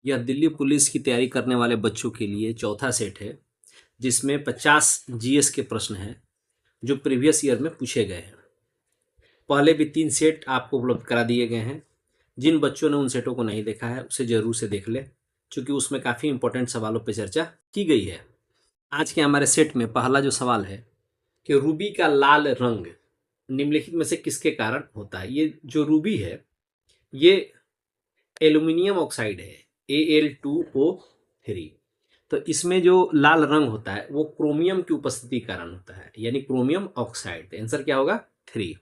यह दिल्ली पुलिस की तैयारी करने वाले बच्चों के लिए चौथा सेट है, जिसमें 50 जीएस के प्रश्न हैं जो प्रीवियस ईयर में पूछे गए हैं। पहले भी 3 सेट आपको उपलब्ध करा दिए गए हैं। जिन बच्चों ने उन सेटों को नहीं देखा है उसे ज़रूर से देख ले, क्योंकि उसमें काफ़ी इंपॉर्टेंट सवालों पर चर्चा की गई है। आज के हमारे सेट में पहला जो सवाल है कि रूबी का लाल रंग निम्नलिखित में से किसके कारण होता है। ये जो रूबी है ये एल्यूमिनियम ऑक्साइड है, Al2O3। तो इसमें जो लाल रंग होता है वो क्रोमियम की उपस्थिति के कारण होता है, यानी क्रोमियम ऑक्साइड। आंसर क्या होगा? 3।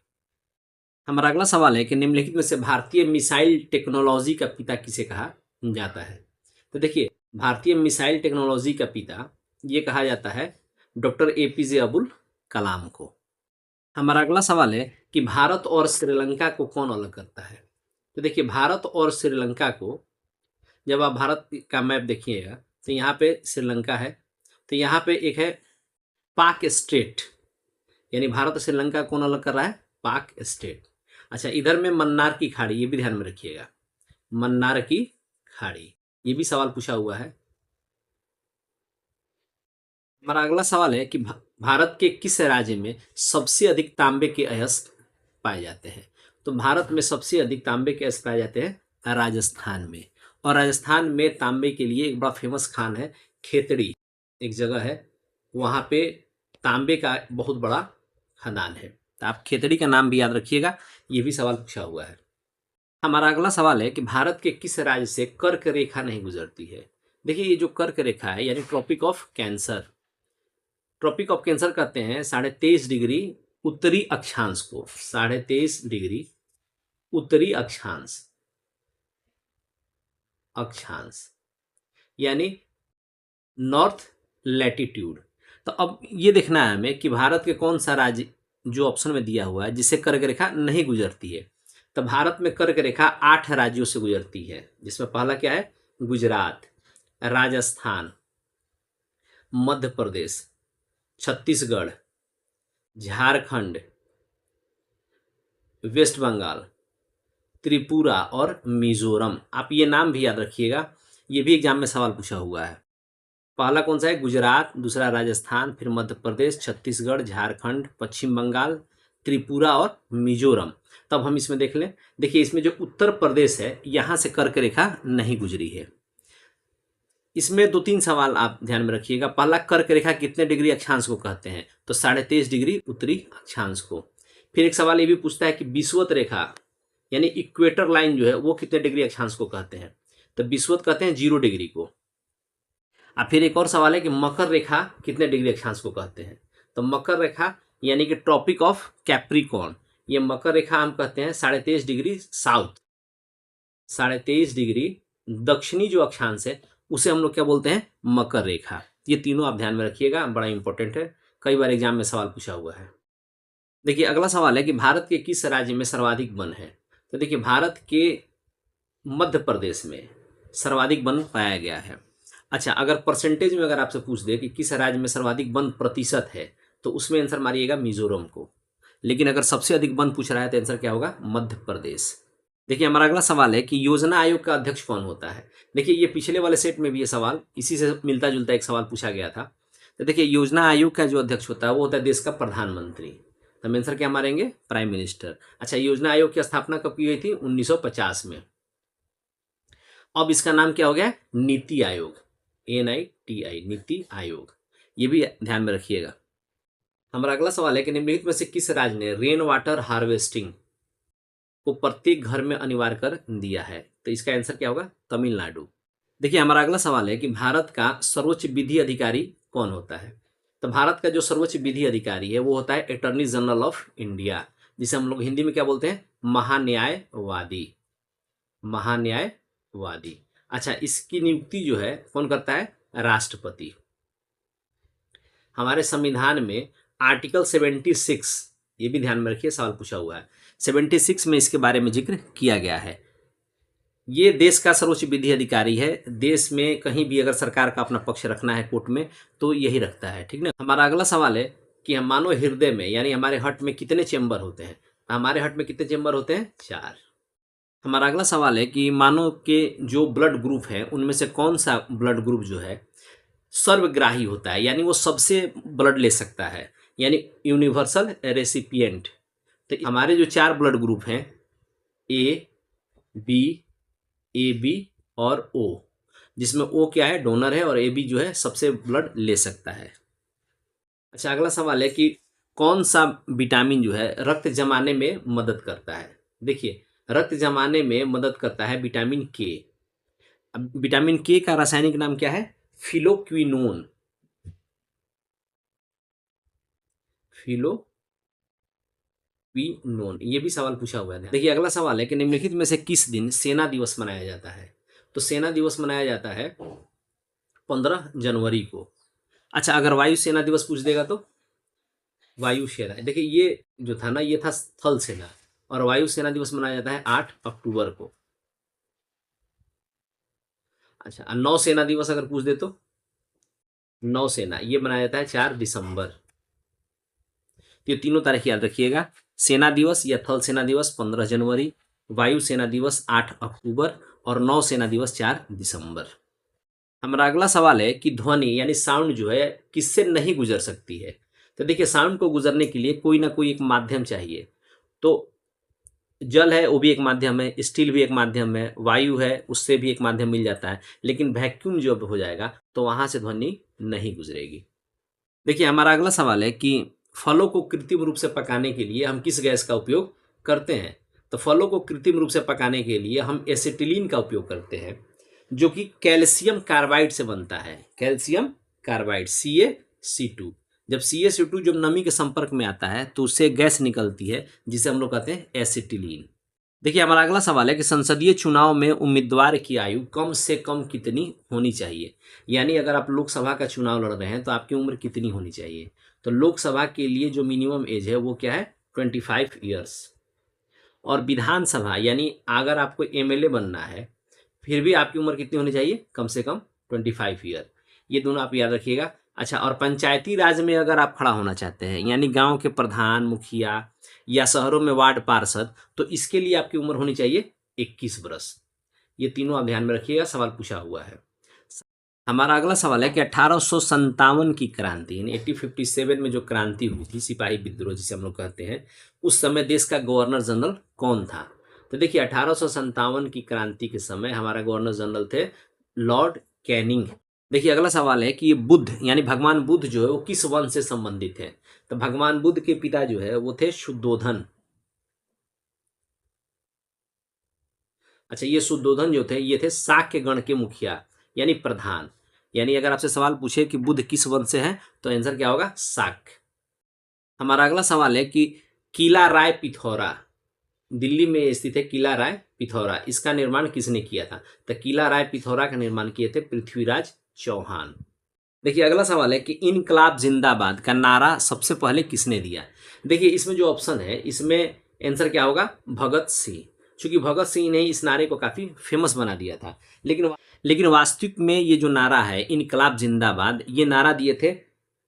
हमारा अगला सवाल है कि निम्नलिखित में से भारतीय मिसाइल टेक्नोलॉजी का पिता किसे कहा जाता है। तो देखिए, भारतीय मिसाइल टेक्नोलॉजी का पिता ये कहा जाता है डॉक्टर APJ अब्दुल कलाम को। हमारा अगला सवाल है कि भारत और श्रीलंका को कौन अलग करता है। तो देखिए, भारत और श्रीलंका को जब आप भारत का मैप देखिएगा तो यहाँ पे श्रीलंका है, तो यहाँ पे एक है पाक स्टेट, यानी भारत और श्रीलंका कौन अलग कर रहा है? पाक स्टेट। अच्छा, इधर में मन्नार की खाड़ी, ये भी ध्यान में रखिएगा, मन्नार की खाड़ी, ये भी सवाल पूछा हुआ है। हमारा अगला सवाल है कि भारत के किस राज्य में सबसे अधिक तांबे के अयस्क पाए जाते हैं। तो भारत में सबसे अधिक तांबे के अयस्क पाए जाते हैं राजस्थान में। और राजस्थान में तांबे के लिए एक बड़ा फेमस खान है, खेतड़ी एक जगह है, वहाँ पे तांबे का बहुत बड़ा खदान है। तो आप खेतड़ी का नाम भी याद रखिएगा, ये भी सवाल पूछा हुआ है। हमारा अगला सवाल है कि भारत के किस राज्य से कर्क रेखा नहीं गुजरती है। देखिए, ये जो कर्क रेखा है यानी tropic of cancer, tropic of cancer कहते हैं 23.5 डिग्री उत्तरी अक्षांश को, 23.5 डिग्री उत्तरी अक्षांश यानी नॉर्थ लैटिट्यूड। तो अब ये देखना है हमें कि भारत के कौन सा राज्य जो ऑप्शन में दिया हुआ है जिससे कर्क रेखा नहीं गुजरती है। तो भारत में कर्क रेखा 8 राज्यों से गुजरती है, जिसमें पहला क्या है? गुजरात, राजस्थान, मध्य प्रदेश, छत्तीसगढ़, झारखंड, वेस्ट बंगाल, त्रिपुरा और मिजोरम। आप ये नाम भी याद रखिएगा, ये भी एग्जाम में सवाल पूछा हुआ है। पहला कौन सा है? गुजरात, दूसरा राजस्थान, फिर मध्य प्रदेश, छत्तीसगढ़, झारखंड, पश्चिम बंगाल, त्रिपुरा और मिजोरम। तब हम इसमें देख लें। देखिए, इसमें जो उत्तर प्रदेश है यहाँ से कर्क रेखा नहीं गुजरी है। इसमें 2-3 सवाल आप ध्यान में रखिएगा। पहला, कर्क रेखा कितने डिग्री अक्षांश को कहते हैं? तो 23.5 डिग्री उत्तरी अक्षांश को। फिर एक सवाल ये भी पूछता है कि विषुवत रेखा यानी इक्वेटर लाइन जो है वो कितने डिग्री अक्षांश को कहते हैं? तो विषुवत कहते हैं 0 डिग्री को। और फिर एक और सवाल है कि मकर रेखा कितने डिग्री अक्षांश को कहते हैं? तो मकर रेखा यानी कि ट्रॉपिक ऑफ कैप्रिकॉर्न, ये मकर रेखा हम कहते हैं 23.5 डिग्री साउथ, 23.5 डिग्री दक्षिणी जो अक्षांश है उसे हम लोग क्या बोलते हैं? मकर रेखा। ये तीनों आप ध्यान में रखिएगा, बड़ा इंपॉर्टेंट है, कई बार एग्जाम में सवाल पूछा हुआ है। देखिए, अगला सवाल है कि भारत के किस राज्य में सर्वाधिक वन है। तो देखिए, भारत के मध्य प्रदेश में सर्वाधिक वन पाया गया है। अच्छा, अगर परसेंटेज में अगर आपसे पूछ दे कि किस राज्य में सर्वाधिक वन प्रतिशत है, तो उसमें आंसर मारिएगा मिजोरम को। लेकिन अगर सबसे अधिक वन पूछ रहा है तो आंसर क्या होगा? मध्य प्रदेश। देखिए, हमारा अगला सवाल है कि योजना आयोग का अध्यक्ष कौन होता है। देखिए, ये पिछले वाले सेट में भी ये सवाल इसी से मिलता जुलता एक सवाल पूछा गया था। तो देखिए, योजना आयोग का जो अध्यक्ष होता है वो होता है देश का प्रधानमंत्री। तो आंसर क्या मारेंगे? Prime minister. अच्छा, योजना आयोग की स्थापना कब की गई थी? 1950 में। अब इसका नाम क्या हो गया? नीति आयोग, NITI, नीति आयोग। ये भी ध्यान में रखिएगा। हमारा अगला सवाल है कि निम्नलिखित में से किस राज्य ने रेन वाटर हार्वेस्टिंग को प्रत्येक घर में अनिवार्य कर दिया है? तो इसका आंसर क्या होगा? तमिलनाडु। देखिए, हमारा अगला सवाल है कि भारत का सर्वोच्च विधि अधिकारी कौन होता है। तो भारत का जो सर्वोच्च विधि अधिकारी है वो होता है अटॉर्नी जनरल ऑफ इंडिया, जिसे हम लोग हिंदी में क्या बोलते हैं? महान्यायवादी, महान्यायवादी। अच्छा, इसकी नियुक्ति जो है कौन करता है? राष्ट्रपति। हमारे संविधान में आर्टिकल 76, ये भी ध्यान में रखिए, सवाल पूछा हुआ है, 76 में इसके बारे में जिक्र किया गया है। ये देश का सर्वोच्च विधि अधिकारी है। देश में कहीं भी अगर सरकार का अपना पक्ष रखना है कोर्ट में तो यही रखता है, ठीक ना। हमारा अगला सवाल है कि हम मानव हृदय में यानी हमारे हार्ट में कितने चेंबर होते हैं। हमारे हार्ट में कितने चेंबर होते हैं? 4। हमारा अगला सवाल है कि मानव के जो ब्लड ग्रुप हैं उनमें से कौन सा ब्लड ग्रुप जो है सर्वग्राही होता है, यानी वो सबसे ब्लड ले सकता है, यानी यूनिवर्सल रेसिपिएंट। तो हमारे जो 4 ब्लड ग्रुप हैं, ए, बी, ए बी और ओ, जिसमें ओ क्या है, डोनर है, और ए बी जो है सबसे ब्लड ले सकता है। अच्छा, अगला सवाल है कि कौन सा विटामिन जो है रक्त जमाने में मदद करता है। देखिए, रक्त जमाने में मदद करता है विटामिन के। अब विटामिन के का रासायनिक नाम क्या है, फिलोक्विनोन। फिलोक्विनोन, ये भी सवाल पूछा हुआ है। देखिए, अगला सवाल है कि निम्नलिखित में से किस दिन सेना दिवस मनाया जाता है। तो सेना दिवस मनाया जाता है 15 जनवरी को। अच्छा, अगर वायुसेना दिवस पूछ देगा तो वायुसेना, देखिए ये जो था ना, ये था थल सेना, और वायुसेना दिवस मनाया जाता है 8 अक्टूबर को। अच्छा, नौसेना दिवस अगर पूछ दे तो नौसेना ये मनाया जाता है 4 दिसंबर। तो ये तीनों तारीख याद रखिएगा, सेना दिवस या थल सेना दिवस 15 जनवरी, वायु सेना दिवस 8 अक्टूबर, और नौसेना दिवस 4 दिसंबर। हमारा अगला सवाल है कि ध्वनि यानी साउंड जो है किससे नहीं गुजर सकती है। तो देखिए, साउंड को गुजरने के लिए कोई ना कोई एक माध्यम चाहिए। तो जल है, वो भी एक माध्यम है, स्टील भी एक माध्यम है, वायु है, उससे भी एक माध्यम मिल जाता है, लेकिन वैक्यूम जो हो जाएगा तो वहां से ध्वनि नहीं गुजरेगी। देखिए, हमारा अगला सवाल है कि फलों को कृत्रिम रूप से पकाने के लिए हम किस गैस का उपयोग करते हैं। तो फलों को कृत्रिम रूप से पकाने के लिए हम एसिटिलीन का उपयोग करते हैं, जो कि कैल्शियम कार्बाइड से बनता है। Calcium carbide CaC2। जब CaC2 जब नमी के संपर्क में आता है तो उससे गैस निकलती है, जिसे हम लोग कहते हैं एसिटिलीन। देखिए, हमारा अगला सवाल है कि संसदीय चुनाव में उम्मीदवार की आयु कम से कम कितनी होनी चाहिए। यानी अगर आप लोकसभा का चुनाव लड़ रहे हैं तो आपकी उम्र कितनी होनी चाहिए। तो लोकसभा के लिए जो मिनिमम एज है वो क्या है, 25 ईयर्स। और विधानसभा यानी अगर आपको MLA बनना है फिर भी आपकी उम्र कितनी होनी चाहिए, कम से कम 25 ईयर। ये दोनों आप याद रखिएगा। अच्छा, और पंचायती राज में अगर आप खड़ा होना चाहते हैं, यानी गांव के प्रधान, मुखिया या शहरों में वार्ड पार्षद, तो इसके लिए आपकी उम्र होनी चाहिए 21 वर्ष। ये तीनों आप ध्यान में रखिएगा, सवाल पूछा हुआ है। हमारा अगला सवाल है कि 1857 की क्रांति यानी 1857 में जो क्रांति हुई थी, सिपाही विद्रोह जिसे हम लोग कहते हैं, उस समय देश का गवर्नर जनरल कौन था। तो देखिए, 1857 की क्रांति के समय हमारा गवर्नर जनरल थे लॉर्ड कैनिंग। देखिए, अगला सवाल है कि ये बुद्ध यानी भगवान बुद्ध जो है वो किस वंश से संबंधित है। तो भगवान बुद्ध के पिता जो है वो थे शुद्धोधन। अच्छा, ये शुद्धोधन जो थे ये थे शाक्य गण के मुखिया यानी प्रधान। यानी अगर आपसे सवाल पूछे कि बुद्ध किस वंश से हैं तो आंसर क्या होगा, शाक्य। हमारा अगला सवाल है कि किला राय पिथौरा, दिल्ली में स्थित है किला राय पिथौरा, इसका निर्माण किसने किया था। तो किला राय पिथौरा का निर्माण किए थे पृथ्वीराज चौहान। देखिए, अगला सवाल है कि इनकलाब जिंदाबाद का नारा सबसे पहले किसने दिया। देखिए, इसमें जो ऑप्शन है इसमें आंसर क्या होगा, भगत सिंह। चूंकि भगत सिंह ने इस नारे को काफ़ी फेमस बना दिया था, लेकिन वास्तविक में ये जो नारा है इनकलाब जिंदाबाद, ये नारा दिए थे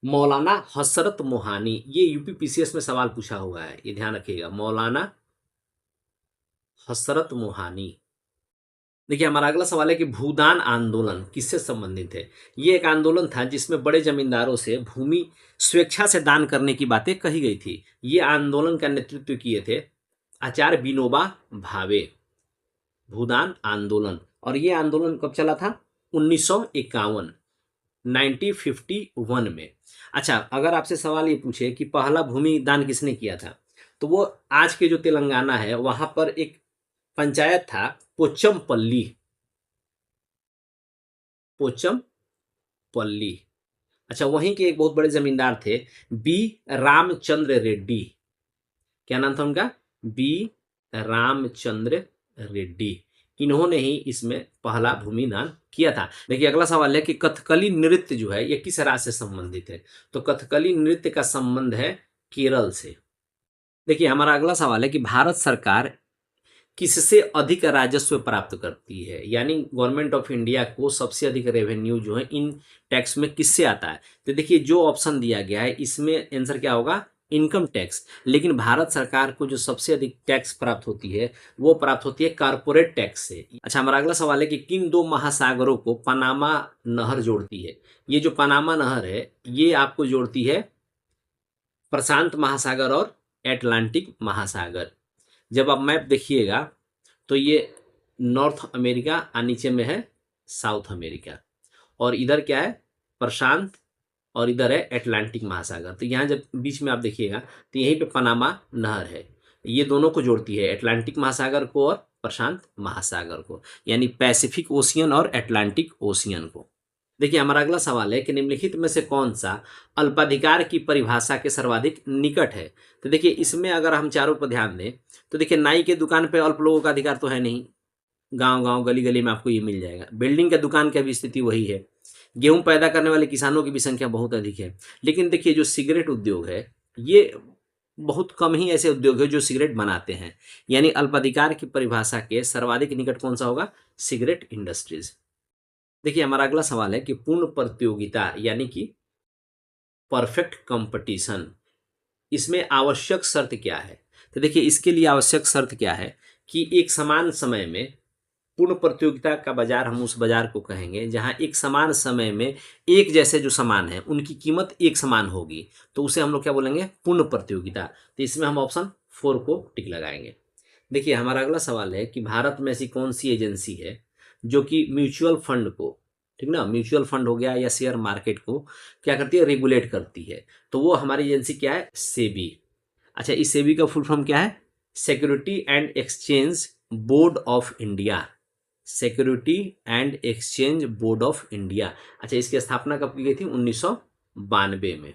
मौलाना हसरत मोहानी। ये UPPCS में सवाल पूछा हुआ है, ये ध्यान रखिएगा, मौलाना हसरत मोहानी। देखिए, हमारा अगला सवाल है कि भूदान आंदोलन किससे संबंधित है। ये एक आंदोलन था जिसमें बड़े जमींदारों से भूमि स्वेच्छा से दान करने की बातें कही गई थी। ये आंदोलन का नेतृत्व किए थे आचार्य विनोबा भावे। भूदान आंदोलन, और ये आंदोलन कब चला था, 1951, 1951 में। अच्छा, अगर आपसे सवाल ये पूछे कि पहला भूमि दान किसने किया था, तो वो आज के जो तेलंगाना है वहां पर एक पंचायत था पोचमपल्ली। पोचमपल्ली। अच्छा, वहीं के एक बहुत बड़े जमींदार थे बी रामचंद्र रेड्डी। क्या नाम था उनका, बी रामचंद्र रेड्डी। इन्होंने ही इसमें पहला भूमि दान किया था। देखिए, अगला सवाल है कि कथकली नृत्य जो है ये किस राज्य से संबंधित है। तो कथकली नृत्य का संबंध है केरल से। देखिए, हमारा अगला सवाल है कि भारत सरकार किससे अधिक राजस्व प्राप्त करती है, यानी गवर्नमेंट ऑफ इंडिया को सबसे अधिक रेवेन्यू जो है इन टैक्स में किससे आता है। तो देखिए, जो ऑप्शन दिया गया है इसमें आंसर क्या होगा, इनकम टैक्स। लेकिन भारत सरकार को जो सबसे अधिक टैक्स प्राप्त होती है वो प्राप्त होती है कारपोरेट टैक्स से। अच्छा, हमारा अगला सवाल है कि किन दो महासागरों को पनामा नहर जोड़ती है। ये जो पनामा नहर है ये आपको जोड़ती है प्रशांत महासागर और एटलांटिक महासागर। जब आप मैप देखिएगा तो ये नॉर्थ अमेरिका और नीचे में है साउथ अमेरिका, और इधर क्या है प्रशांत, और इधर है एटलांटिक महासागर। तो यहाँ जब बीच में आप देखिएगा तो यहीं पे पनामा नहर है, ये दोनों को जोड़ती है, एटलांटिक महासागर को और प्रशांत महासागर को, यानी पैसिफिक ओशियन और एटलांटिक ओशियन को। देखिए हमारा अगला सवाल है कि निम्नलिखित में से कौन सा अल्पाधिकार की परिभाषा के सर्वाधिक निकट है। तो देखिए इसमें अगर हम चारों पर ध्यान दें तो देखिए नाई के दुकान पे अल्प लोगों का अधिकार तो है नहीं, गांव गांव गली गली में आपको ये मिल जाएगा। बिल्डिंग के दुकान की भी स्थिति वही है। गेहूं पैदा करने वाले किसानों की भी संख्या बहुत अधिक है। लेकिन देखिए जो सिगरेट उद्योग है ये बहुत कम ही ऐसे उद्योग है जो सिगरेट बनाते हैं, यानी अल्पाधिकार की परिभाषा के सर्वाधिक निकट कौन सा होगा, सिगरेट इंडस्ट्रीज। देखिए हमारा अगला सवाल है कि पूर्ण प्रतियोगिता यानी कि परफेक्ट कंपटीशन, इसमें आवश्यक शर्त क्या है। तो देखिए इसके लिए आवश्यक शर्त क्या है कि एक समान समय में, पूर्ण प्रतियोगिता का बाजार हम उस बाजार को कहेंगे जहां एक समान समय में एक जैसे जो सामान है उनकी कीमत एक समान होगी, तो उसे हम लोग क्या बोलेंगे, पूर्ण प्रतियोगिता। तो इसमें हम ऑप्शन 4 को टिक लगाएंगे। देखिए हमारा अगला सवाल है कि भारत में ऐसी कौन सी एजेंसी है जो कि म्यूचुअल फंड को, ठीक ना, म्यूचुअल फंड हो गया या शेयर मार्केट को क्या करती है, रेगुलेट करती है। तो वो हमारी एजेंसी क्या है, सेबी। अच्छा, इस सेबी का फुल फॉर्म क्या है, security and exchange board of India, security and exchange board of India. अच्छा, इसकी स्थापना कब की गई थी, 1992 में।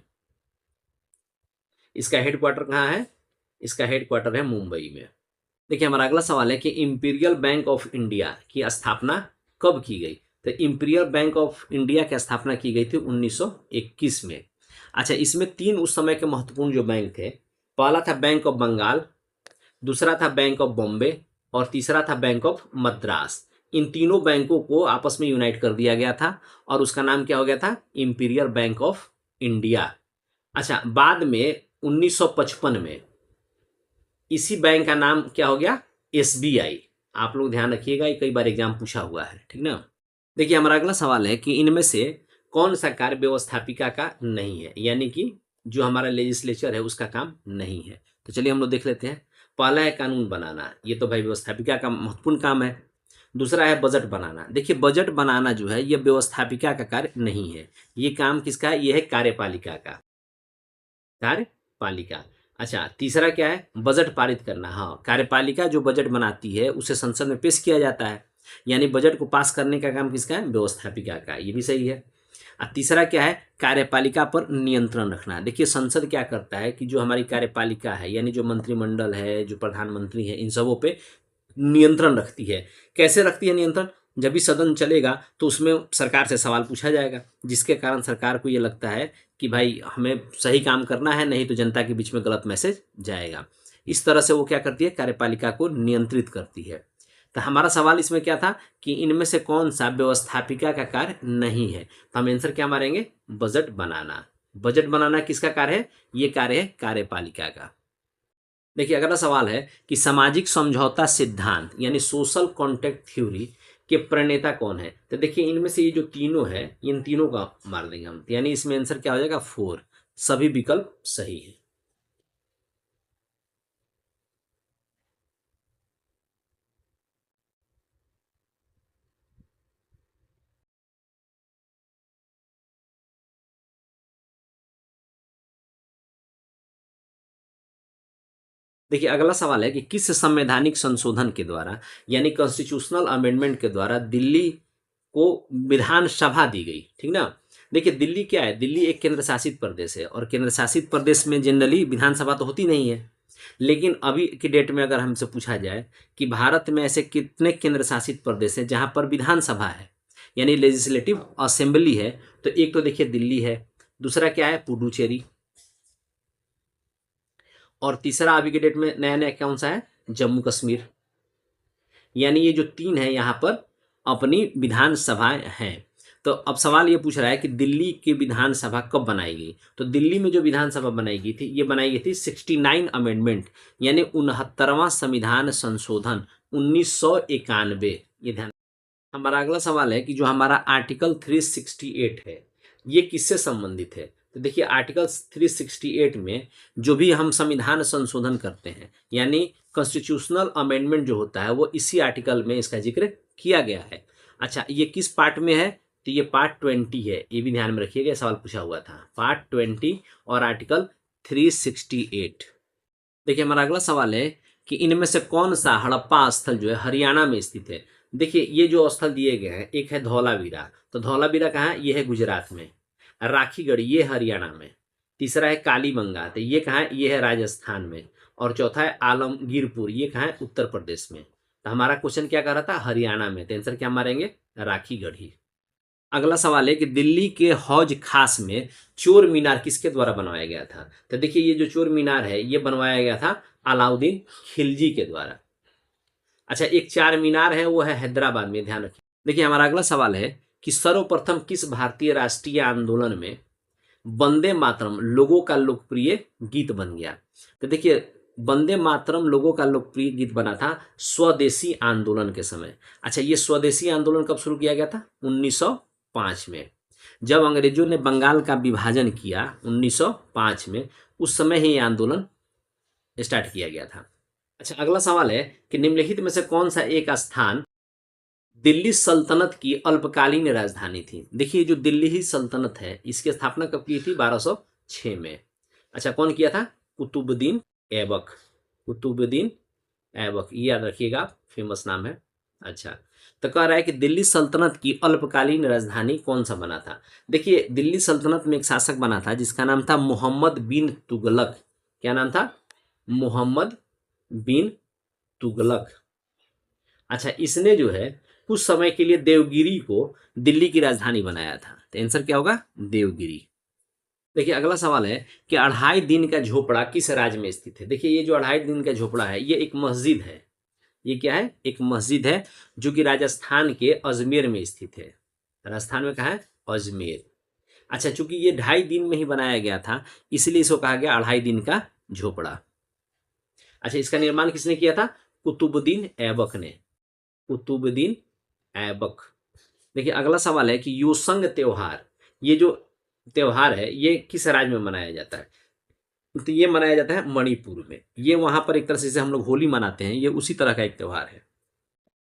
इसका हेडक्वार्टर कहाँ है, इसका हेडक्वार्टर है मुंबई में। देखिए हमारा अगला सवाल है कि इंपीरियल बैंक ऑफ इंडिया की स्थापना कब की गई। तो इंपीरियल बैंक ऑफ इंडिया की स्थापना की गई थी 1921 में। अच्छा, इसमें 3 उस समय के महत्वपूर्ण जो बैंक थे, पहला था बैंक ऑफ बंगाल, दूसरा था बैंक ऑफ बॉम्बे और तीसरा था बैंक ऑफ मद्रास। इन तीनों बैंकों को आपस में यूनाइट कर दिया गया था और उसका नाम क्या हो गया था, इंपीरियल बैंक ऑफ इंडिया। अच्छा, बाद में 1955 में इसी बैंक का नाम क्या हो गया, एसबीआई। आप लोग ध्यान रखिएगा, ये कई बार एग्जाम पूछा हुआ है, ठीक ना। देखिए हमारा अगला सवाल है कि इनमें से कौन सा कार्य व्यवस्थापिका का नहीं है, यानी कि जो हमारा लेजिस्लेचर है उसका काम नहीं है। तो चलिए हम लोग देख लेते हैं। पहला है कानून बनाना, ये तो भाई व्यवस्थापिका का महत्वपूर्ण काम है। दूसरा है बजट बनाना। देखिए बजट बनाना जो है ये व्यवस्थापिका का कार्य नहीं है, ये काम किसका है, ये है कार्यपालिका का, कार्यपालिका। अच्छा, तीसरा क्या है, बजट पारित करना। हाँ, कार्यपालिका जो बजट बनाती है उसे संसद में पेश किया जाता है, यानी बजट को पास करने का काम किसका है, व्यवस्थापिका का, ये भी सही है। और तीसरा क्या है, कार्यपालिका पर नियंत्रण रखना। देखिए संसद क्या करता है कि जो हमारी कार्यपालिका है यानी जो मंत्रिमंडल है, जो प्रधानमंत्री है, इन सबों पे नियंत्रण रखती है। कैसे रखती है नियंत्रण, जब भी सदन चलेगा तो उसमें सरकार से सवाल पूछा जाएगा, जिसके कारण सरकार को ये लगता है कि भाई हमें सही काम करना है, नहीं तो जनता के बीच में गलत मैसेज जाएगा। इस तरह से वो क्या करती है, कार्यपालिका को नियंत्रित करती है। तो हमारा सवाल इसमें क्या था कि इनमें से कौन सा व्यवस्थापिका का कार्य नहीं है। तो हम आंसर क्या मारेंगे, बजट बनाना। बजट बनाना किसका कार्य है, ये कार्य है कार्यपालिका का। देखिए अगला सवाल है कि सामाजिक समझौता सिद्धांत यानी सोशल कॉन्ट्रैक्ट थ्योरी के प्रणेता कौन है। तो देखिए इनमें से ये जो तीनों है, इन तीनों का मार देंगे हम, यानी इसमें आंसर क्या हो जाएगा, 4। सभी विकल्प सही है। देखिए अगला सवाल है कि किस संवैधानिक संशोधन के द्वारा यानी कॉन्स्टिट्यूशनल अमेंडमेंट के द्वारा दिल्ली को विधानसभा दी गई, ठीक ना। देखिए दिल्ली क्या है, दिल्ली एक केंद्र शासित प्रदेश है और केंद्र शासित प्रदेश में जनरली विधानसभा तो होती नहीं है। लेकिन अभी की डेट में अगर हमसे पूछा जाए कि भारत में ऐसे कितने केंद्र शासित प्रदेश हैं जहां पर विधानसभा है यानी लेजिस्लेटिव असेंबली है, तो एक तो देखिए दिल्ली है, दूसरा क्या है पुडुचेरी, और तीसरा अभी के डेट में नया नया कौन सा है, जम्मू कश्मीर। यानी ये जो 3 है यहाँ पर अपनी विधानसभाएं हैं। तो अब सवाल ये पूछ रहा है कि दिल्ली की विधानसभा कब बनाई गई। तो दिल्ली में जो विधानसभा बनाई गई थी, ये बनाई गई थी 69 अमेंडमेंट, यानी 69वां संविधान संशोधन 1991। ये ध्यान। हमारा अगला सवाल है कि जो हमारा आर्टिकल 368 है, ये किससे संबंधित है। तो देखिए आर्टिकल 368 में जो भी हम संविधान संशोधन करते हैं, यानी कॉन्स्टिट्यूशनल अमेंडमेंट जो होता है, वो इसी आर्टिकल में इसका जिक्र किया गया है। अच्छा, ये किस पार्ट में है। तो ये पार्ट 20 है, ये भी ध्यान में रखिएगा, सवाल पूछा हुआ था। पार्ट 20 और आर्टिकल 368। देखिए हमारा अगला सवाल है कि इनमें से कौन सा हड़प्पा स्थल जो है हरियाणा में स्थित है। देखिए ये जो स्थल दिए गए हैं, एक है धौलावीरा। तो धौलावीरा कहाँ है, ये है गुजरात में। राखीगढ़ ये हरियाणा में। तीसरा है कालीबंगा, तो ये कहाँ है, ये है राजस्थान में। और चौथा है आलमगीरपुर, ये कहाँ है, उत्तर प्रदेश में। तो हमारा क्वेश्चन क्या कर रहा था, हरियाणा में। तो आंसर क्या मारेंगे, राखीगढ़ ही। अगला सवाल है कि दिल्ली के हौज खास में चोर मीनार किसके द्वारा बनवाया गया था। तो देखिए ये जो चोर मीनार है, ये बनवाया गया था अलाउद्दीन खिलजी के द्वारा। अच्छा, एक चार मीनार है, वो है हैदराबाद में, ध्यान रखिए। देखिए हमारा अगला सवाल है कि सर्वप्रथम किस भारतीय राष्ट्रीय आंदोलन में वंदे मातरम लोगों का लोकप्रिय गीत बन गया। तो देखिए वंदे मातरम लोगों का लोकप्रिय गीत बना था स्वदेशी आंदोलन के समय। अच्छा, ये स्वदेशी आंदोलन कब शुरू किया गया था, 1905 में, जब अंग्रेजों ने बंगाल का विभाजन किया 1905 में, उस समय ही ये आंदोलन स्टार्ट किया गया था। अच्छा, अगला सवाल है कि निम्नलिखित में से कौन सा एक स्थान दिल्ली सल्तनत की अल्पकालीन राजधानी थी। देखिए जो दिल्ली ही सल्तनत है, इसकी स्थापना कब की थी, 1206 में। अच्छा, कौन किया था, कुतुबुद्दीन ऐबक। कुतुबुद्दीन ऐबक, ये याद रखिएगा, फेमस नाम है। अच्छा, तो कह रहा है कि दिल्ली सल्तनत की अल्पकालीन राजधानी कौन सा बना था। देखिए दिल्ली सल्तनत में एक शासक बना था जिसका नाम था मोहम्मद बिन तुगलक। क्या नाम था, मोहम्मद बिन तुगलक। अच्छा, इसने जो है कुछ समय के लिए देवगिरी को दिल्ली की राजधानी बनाया था। तो आंसर क्या होगा, देवगिरी। देखिए अगला सवाल है कि 2.5 दिन का झोपड़ा किस राज्य में स्थित है। देखिए ये जो 2.5 दिन का झोपड़ा है, ये एक मस्जिद है। ये क्या है, एक मस्जिद है जो कि राजस्थान के अजमेर में स्थित है। राजस्थान में कहाँ है, अजमेर। अच्छा, चूंकि ये 2.5 दिन में ही बनाया गया था, इसलिए इसको कहा गया 2.5 दिन का झोपड़ा। अच्छा, इसका निर्माण किसने किया था, कुतुबुद्दीन ऐबक ने। कुतुबुद्दीन ऐबक। देखिए अगला सवाल है कि योसंग त्योहार, ये जो त्योहार है ये किस राज्य में मनाया जाता है। तो ये मनाया जाता है मणिपुर में। ये वहां पर एक तरह से हम लोग होली मनाते हैं, ये उसी तरह का एक त्योहार है।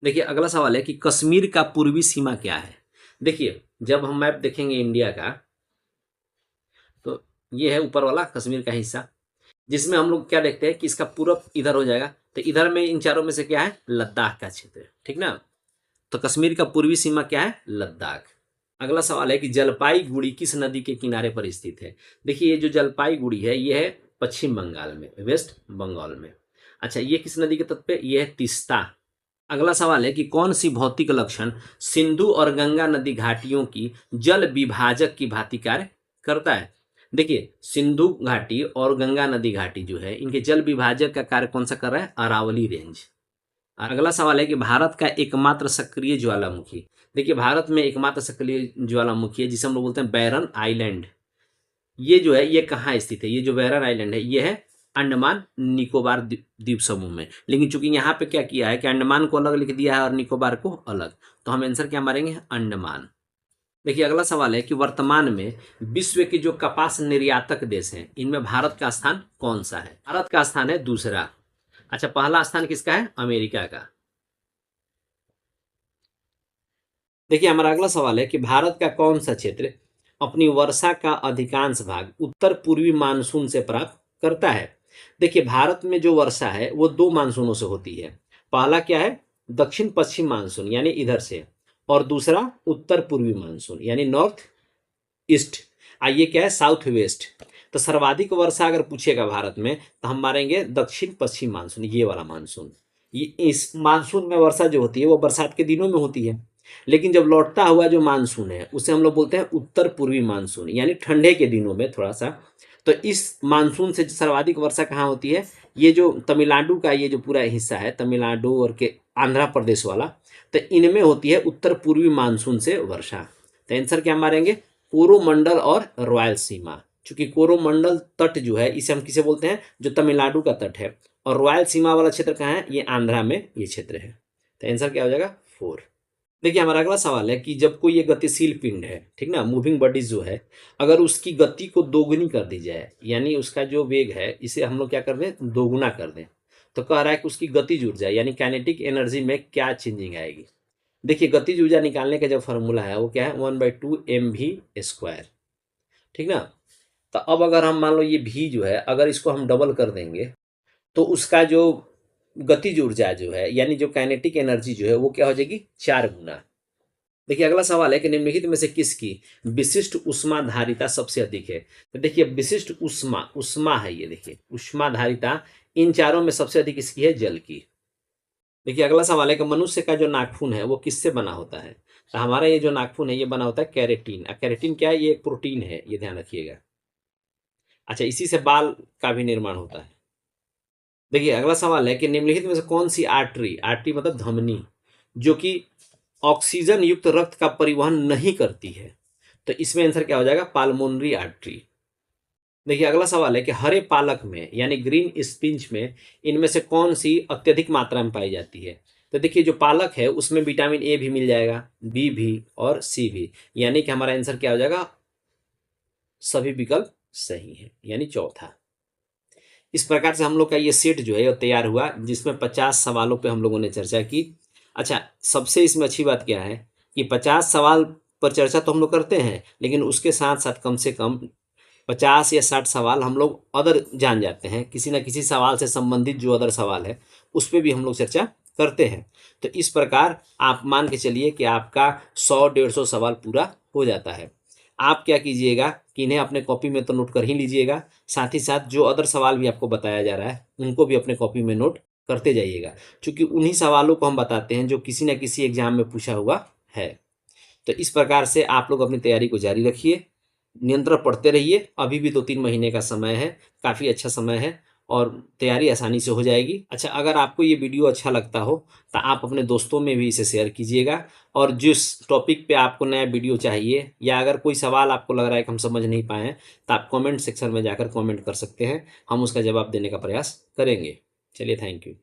देखिए अगला सवाल है कि कश्मीर का पूर्वी सीमा क्या है। देखिए जब हम मैप देखेंगे इंडिया का, तो ये है ऊपर वाला कश्मीर का हिस्सा, जिसमें हम लोग क्या देखते हैं कि इसका पूरब इधर हो जाएगा। तो इधर में इन चारों में से क्या है, लद्दाख का क्षेत्र, ठीक ना। तो कश्मीर का पूर्वी सीमा क्या है, लद्दाख। अगला सवाल है कि जलपाईगुड़ी किस नदी के किनारे पर स्थित है। देखिए ये जो जलपाईगुड़ी है, ये है पश्चिम बंगाल में, वेस्ट बंगाल में। अच्छा, ये किस नदी के तट पे, ये है तीस्ता। अगला सवाल है कि कौन सी भौतिक लक्षण सिंधु और गंगा नदी घाटियों की जल विभाजक की भांति कार्य करता है। देखिए सिंधु घाटी और गंगा नदी घाटी जो है, इनके जल विभाजक का कार्य कौन सा कर रहा है, अरावली रेंज। अगला सवाल है कि भारत का एकमात्र सक्रिय ज्वालामुखी। देखिए भारत में एकमात्र सक्रिय ज्वालामुखी है जिसे हम लोग बोलते हैं बैरन आइलैंड। ये जो है ये कहाँ स्थित है, ये जो बैरन आइलैंड है, ये है अंडमान निकोबार द्वीप समूह में। लेकिन चूंकि यहाँ पे क्या किया है कि अंडमान को अलग लिख दिया है और निकोबार को अलग, तो हम आंसर क्या मारेंगे, अंडमान। देखिए अगला सवाल है कि वर्तमान में विश्व के जो कपास निर्यातक देश हैं, इनमें भारत का स्थान कौन सा है। भारत का स्थान है दूसरा। अच्छा, पहला स्थान किसका है, अमेरिका का। देखिए हमारा अगला सवाल है कि भारत का कौन सा क्षेत्र अपनी वर्षा का अधिकांश भाग उत्तर पूर्वी मानसून से प्राप्त करता है। देखिए भारत में जो वर्षा है वो 2 मानसूनों से होती है। पहला क्या है, दक्षिण पश्चिम मानसून यानी इधर से, और दूसरा उत्तर पूर्वी मानसून यानी नॉर्थ ईस्ट। आइए क्या है, साउथ वेस्ट। तो सर्वाधिक वर्षा अगर पूछेगा भारत में, तो हम मारेंगे दक्षिण पश्चिम मानसून, ये वाला मानसून। ये इस मानसून में वर्षा जो होती है वो बरसात के दिनों में होती है, लेकिन जब लौटता हुआ जो मानसून है उसे हम लोग बोलते हैं उत्तर पूर्वी मानसून, यानी ठंडे के दिनों में थोड़ा सा। तो इस मानसून से सर्वाधिक वर्षा कहाँ होती है, ये जो तमिलनाडु का ये जो पूरा हिस्सा है, तमिलनाडु और के आंध्र प्रदेश वाला, तो इनमें होती है उत्तर पूर्वी मानसून से वर्षा। तो आंसर क्या मारेंगे, कोरोमंडल और रॉयल सीमा। चूंकि कोरोमंडल तट जो है इसे हम किसे बोलते हैं, जो तमिलनाडु का तट है, और रॉयल सीमा वाला क्षेत्र कहाँ है, ये आंध्रा में ये क्षेत्र है। तो आंसर क्या हो जाएगा 4। देखिए हमारा अगला सवाल है कि जब कोई ये गतिशील पिंड है, ठीक ना, मूविंग बॉडी जो है, अगर उसकी गति को दोगुनी कर दी जाए, यानी उसका जो वेग है इसे हम लोग क्या कर दें, दोगुना कर दें, तो कह रहा है कि उसकी गतिज ऊर्जा यानी काइनेटिक एनर्जी में क्या चेंजिंग आएगी। देखिए गतिज ऊर्जा निकालने का जो फॉर्मूला है वो क्या है, 1/2 mv², ठीक ना। तो अब अगर हम मान लो ये भी जो है अगर इसको हम डबल कर देंगे तो उसका जो गतिज ऊर्जा जो है यानी जो काइनेटिक एनर्जी जो है वो क्या हो जाएगी, 4 गुना। देखिए अगला सवाल है कि निम्नलिखित में से किसकी विशिष्ट ऊष्माधारिता सबसे अधिक है। तो देखिए विशिष्ट ऊष्मा, ऊष्मा है ये, देखिए ऊष्माधारिता इन चारों में सबसे अधिक इसकी है जल की। देखिए अगला सवाल है कि मनुष्य का जो नाखून है वो किससे बना होता है। तो हमारा ये जो नाखून है ये बना होता है कैरेटीन। कैरेटीन क्या है, ये एक प्रोटीन है, ये ध्यान रखिएगा। अच्छा, इसी से बाल का भी निर्माण होता है। देखिए अगला सवाल है कि निम्नलिखित में से कौन सी आर्टरी, आर्टरी मतलब धमनी, जो कि ऑक्सीजन युक्त रक्त का परिवहन नहीं करती है। तो इसमें आंसर क्या हो जाएगा, पाल्मोनरी आर्टरी। देखिए अगला सवाल है कि हरे पालक में यानी ग्रीन स्पिंच में इनमें से कौन सी अत्यधिक मात्रा में पाई जाती है। तो देखिए जो पालक है उसमें विटामिन ए भी मिल जाएगा, बी भी और सी भी, यानी कि हमारा आंसर क्या हो जाएगा, सभी विकल्प सही है, यानी चौथा। इस प्रकार से हम लोग का ये सेट जो है वो तैयार हुआ, जिसमें 50 सवालों पे हम लोगों ने चर्चा की। अच्छा, सबसे इसमें अच्छी बात क्या है कि 50 सवाल पर चर्चा तो हम लोग करते हैं, लेकिन उसके साथ साथ कम से कम 50 या 60 सवाल हम लोग अदर जान जाते हैं, किसी न किसी सवाल से संबंधित जो अदर सवाल है उस पर भी हम लोग चर्चा करते हैं। तो इस प्रकार आप मान के चलिए कि आपका 100-150 सवाल पूरा हो जाता है। आप क्या कीजिएगा कि इन्हें अपने कॉपी में तो नोट कर ही लीजिएगा, साथ ही साथ जो अदर सवाल भी आपको बताया जा रहा है उनको भी अपने कॉपी में नोट करते जाइएगा, क्योंकि उन्हीं सवालों को हम बताते हैं जो किसी न किसी एग्जाम में पूछा हुआ है। तो इस प्रकार से आप लोग अपनी तैयारी को जारी रखिए, निरंतर पढ़ते रहिए। अभी भी 2-3 महीने का समय है, काफ़ी अच्छा समय है और तैयारी आसानी से हो जाएगी। अच्छा, अगर आपको ये वीडियो अच्छा लगता हो तो आप अपने दोस्तों में भी इसे शेयर कीजिएगा, और जिस टॉपिक पे आपको नया वीडियो चाहिए या अगर कोई सवाल आपको लग रहा है कि हम समझ नहीं पाए हैं तो आप कमेंट सेक्शन में जाकर कमेंट कर सकते हैं, हम उसका जवाब देने का प्रयास करेंगे। चलिए, थैंक यू।